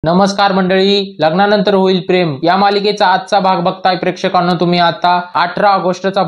नमस्कार मंडळी, लग्नानंतर होईल प्रेम या मालिकेचा आजचा भाग बघताय प्रेक्षकांनो तुम्ही आता 18 ऑगस्टचा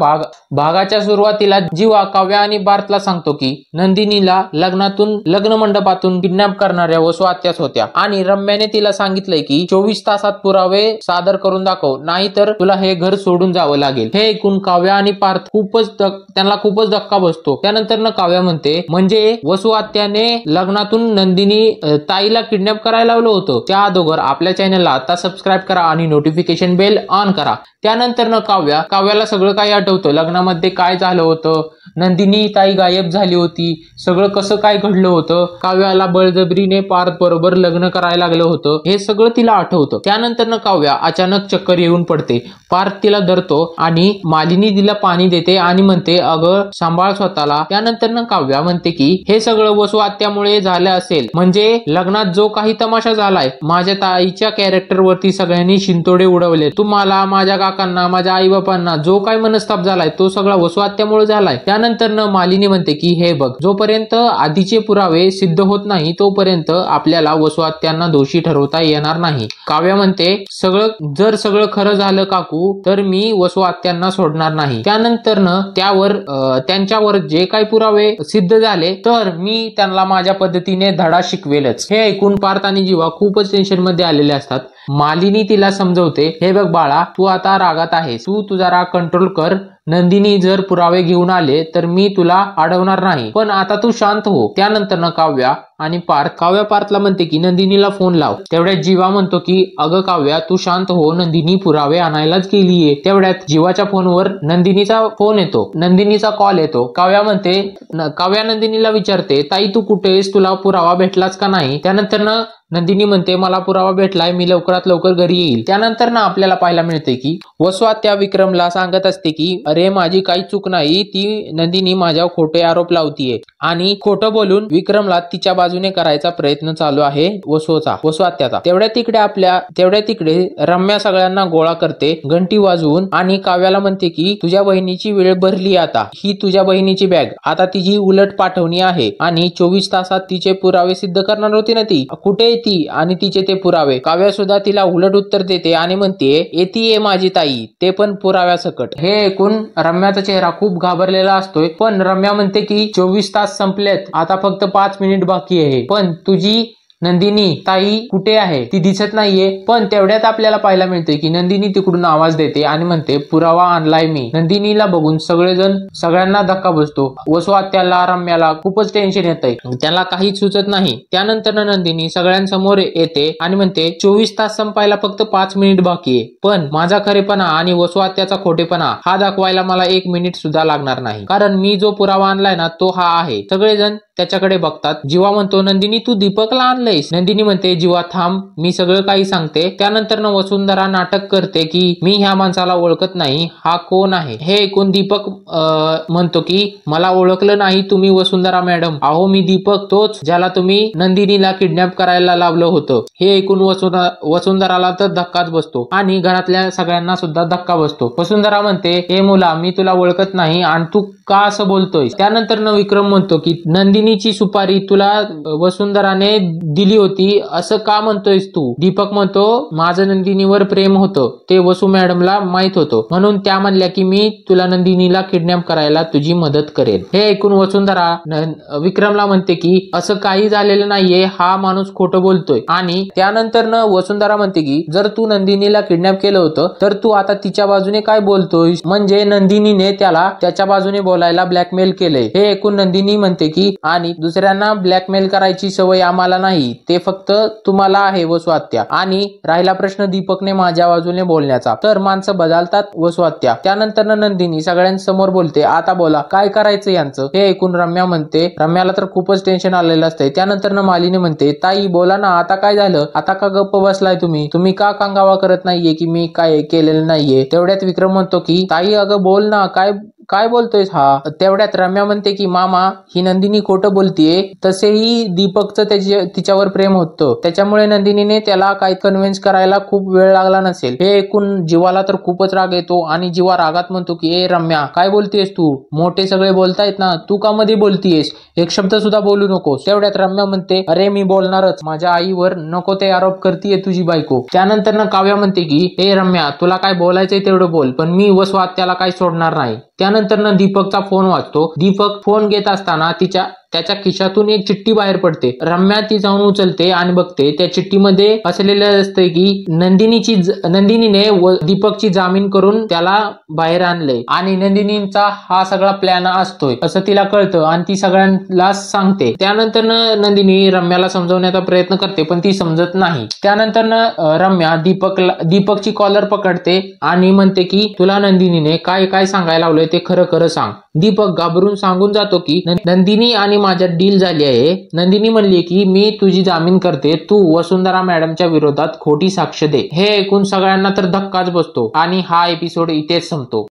भागाच्या सुरुवातीला जीवा काव्या आणि पार्थला सांगतो की नंदिनीला लग्न मंडपातून किडनॅप करणाऱ्या वसू आत्याच होत्या आणि रम्याने तिला सांगितलंय की 24 तासात पुरावे सादर करून दाखव, नाहीतर तुला हे घर सोडून जावं लागेल। हे ऐकून काव्या आणि पार्थ त्यांना खूपच धक्का बसतो। त्यानंतर काव्या म्हणते म्हणजे वसू आत्याने लग्नातून नंदिनी ताईला किडनॅप करायला लावलं होतं। त्या अगोदर आपल्या चॅनलला आता सबस्क्राइब करा आणि नोटिफिकेशन बेल ऑन करा। त्यानंतर काव्याला सगळं काही आठवतं, लग्नामध्ये काय झालं होतं, नंदिनी ताई गायब झाली होती, सगळं कसं काय घडलं होतं, काव्याला बळजबरीने पार्थ बरोबर लग्न करायला लागलं होतं, हे सगळं तिला आठवतं। त्यानंतर काव्या अचानक चक्कर येऊन पडते। पार्थ तिला धरतो आणि मालिनी तिला पाणी देते आणि म्हणते अगं सांभाळ स्वतःला। त्यानंतर काव्या म्हणते की हे सगळं वसू आत्यामुळे झालं असेल, म्हणजे लग्नात जो काही तमाशा झालाय, माझ्या ताईच्या कॅरेक्टर वरती सगळ्यांनी शिंतोडे उडवले, तुम्हाला, माझ्या काकांना, माझ्या आई बापांना जो काही मनस्ताप झालाय तो सगळा वसू आत्यामुळे झालाय। त्यानंतर मालिनी म्हणते की हे बघ, जोपर्यंत आधीचे पुरावे सिद्ध होत नाही तोपर्यंत आपल्याला वसू आत्यांना दोषी ठरवता येणार नाही। काव्या म्हणते जर सगळं खरं झालं काकू तर मी वसू आत्यांना सोडणार नाही। त्यानंतर त्यांच्यावर जे काही पुरावे सिद्ध झाले तर मी त्यांना माझ्या पद्धतीने धडा शिकवेलच। हे ऐकून पार्थ आणि जीवा खूपच टेन्शन मध्ये आलेले असतात। मालिनी तिला समजवते, हे बघ बाळा, तू आता रागात आहेस, तू तुझा राग कंट्रोल कर। नंदिनी जर पुरावे घेऊन आले तर मी तुला अडवणार नाही, पण आता तू शांत हो। त्यानंतर काव्या पार्थला म्हणते की नंदिनीला फोन लाव। तेवढ्यात जीवा म्हणतो की अगं काव्या तू शांत हो, नंदिनी पुरावे आणायलाच गेलीये। तेवढ्यात जीवाच्या फोनवर नंदिनीचा कॉल येतो। काव्या नंदिनीला विचारते, ताई तू कुठेस, तुला पुरावा भेटलाच का नाही? त्यानंतर नंदिनी म्हणते मला पुरावा भेटलाय, मी लवकरात लवकर घरी येईल। त्यानंतर आपल्याला पाहायला मिळते की वसू आत्या विक्रमला सांगत असते की अरे माझी काही चूक नाही, ती नंदिनी माझ्यावर खोटे आरोप लावतीये आणि खोटं बोलून विक्रमला तिच्या बाजूने करायचा प्रयत्न चालू आहे वसू आत्याचा। तेवढ्या तिकडे रम्या सगळ्यांना गोळा करते घंटी वाजवून आणि काव्याला म्हणते की तुझ्या बहिणीची वेळ भरली, आता ही तुझ्या बहिणीची बॅग, आता तिची उलट पाठवणी आहे आणि 24 तासात तिचे पुरावे सिद्ध करणार होती ना ती, कुठे ती आणि तिचे ते पुरावे? काव्या सुद्धा तिला उलट उत्तर देते आणि म्हणते येतीये माझी ताई, ते पण पुराव्यासकट। हे ऐकून रम्याचा चेहरा खूप घाबरलेला असतोय, पण रम्या म्हणते की 24 तास संपलेत, आता फक्त 5 मिनिट बाकी आहे, पण तुझी नंदिनी ताई कुठे आहे? ती दिसत नाहीये। पण तेवढ्यात आपल्याला पाहायला मिळते की नंदिनी तिकडून आवाज देते आणि म्हणते पुरावा आणलाय मी। नंदिनीला बघून सगळ्यांना धक्का बसतो। वसू आत्याला रम्याला खूपच टेन्शन येतंय, त्याला काहीच सुचत नाही। त्यानंतर नंदिनी सगळ्यांसमोर येते आणि म्हणते 24 तास संपायला फक्त 5 मिनिट बाकी आहे, पण माझा खरेपणा आणि वसू आत्याचा खोटेपणा हा दाखवायला मला 1 मिनिट सुद्धा लागणार नाही, कारण मी जो पुरावा आणलाय ना तो हा आहे। सगळेजण त्याच्याकडे बघतात। जीवा म्हणतो नंदिनी तू दीपकला आणलंयस? नंदिनी म्हणते जीवा थांब, मी सगळं काही सांगते। त्यानंतर वसुंधरा नाटक करते की मी ह्या माणसाला ओळखत नाही, हा कोण आहे? हे ऐकून दीपक म्हणतो की मला ओळखलं नाही तुम्ही वसुंधरा मॅडम? अहो मी दीपक, तोच ज्याला तुम्ही नंदिनीला किडनॅप करायला लावलं होतं। हे ऐकून वसुंधराला तर धक्काच बसतो आणि घरातल्या सगळ्यांना सुद्धा धक्का बसतो। वसुंधरा म्हणते हे मुला, मी तुला ओळखत नाही आणि तू का असं बोलतोय? त्यानंतर विक्रम म्हणतो की नंदिनीची सुपारी तुला वसुंधराने दिली होती असं का म्हणतोयस तू? दीपक म्हणतो माझं नंदिनीवर प्रेम होतं, ते वसू मॅडमला माहित होतं, म्हणून त्या म्हणल्या की मी तुला नंदिनीला किडनॅप करायला तुझी मदत करेन। हे ऐकून वसुंधरा विक्रमला म्हणते की असं काही झालेलं नाहीये, हा माणूस खोटं बोलतोय। आणि त्यानंतर वसुंधरा म्हणते की जर तू नंदिनीला किडनॅप केलं होतं तर तू आता तिच्या बाजूने काय बोलतोय? म्हणजे नंदिनीने त्याला त्याच्या बाजूने बोलायला ब्लॅकमेल केलंय। हे ऐकून नंदिनी म्हणते की आणि दुसऱ्यांना ब्लॅकमेल करायची सवय आम्हाला नाही, ते फक्त तुम्हाला आहे वसू आत्या। आणि राहिला प्रश्न दीपकने माझ्या बाजूने बोलण्याचा, तर माणसं बदलतात वसू आत्या। त्यानंतर नंदिनी सगळ्यांसमोर बोलते आता बोला काय करायचं यांचं? हे ऐकून रम्याला तर खूपच टेन्शन आलेलं असतंय। त्यानंतर मालिनी म्हणते ताई बोला ना, आता काय झालं? आता का गप्प बसलाय तुम्ही का कांगावा करत नाहीये की मी काय केलेलं नाहीये? तेवढ्यात विक्रम म्हणतो की ताई अगं बोल ना, काय बोलतोयस हा? तेवढ्यात रम्या म्हणते की मामा ही नंदिनी खोटं बोलतीये, तसेही दीपकचं तिच्यावर प्रेम होतं, त्याच्यामुळे नंदिनीने त्याला काही कन्व्हिन्स करायला खूप वेळ लागला नसेल. हे ऐकून जीवाला तर खूपच राग येतो आणि जीवा रागात म्हणतो की ए रम्या काय बोलतेस तू? मोठे सगळे बोलतायत ना, तू का मध्ये बोलतीयस? एक शब्द सुद्धा बोलू नकोस. तेवढ्यात रम्या म्हणते अरे मी बोलणारच, माझ्या आईवर नको ते आरोप करतीये तुझी बायको. त्यानंतर ना काव्या म्हणते की ए रम्या तुला काय बोलायचंय तेवढं बोल, पण मी वसवात त्याला काही सोडणार नाही. त्यानंतर ना दीपकचा फोन वाजतो. दीपक फोन घेत असताना त्याच्या खिशातून एक चिठ्ठी बाहेर पडते. रम्या ती जाऊन उचलते आणि बघते त्या चिठ्ठीमध्ये असलेलं असतं की नंदिनीने दीपकची जामीन करून त्याला बाहेर आणले आणि नंदिनीचा हा सगळा प्लॅन असतोय असं तिला कळतं आणि ती सगळ्यांना सांगते. त्यानंतर नंदिनी रम्याला समजवण्याचा प्रयत्न करते पण ती समजत नाही. त्यानंतर रम्या दीपकची कॉलर पकडते आणि म्हणते की तुला नंदिनीने काय काय सांगायला लावलंय ते खरं खरं सांग. दीपक घाबरून सांगून जातो की नंदिनी आणि माझ्यात डील झाली आहे. नंदिनी म्हणली की मी तुझी जामीन करते, तू वसुंधरा मॅडमच्या विरोधात खोटी साक्ष दे. हे ऐकून सगळ्यांना तर धक्काच बसतो आणि हा एपिसोड इथेच संपतो.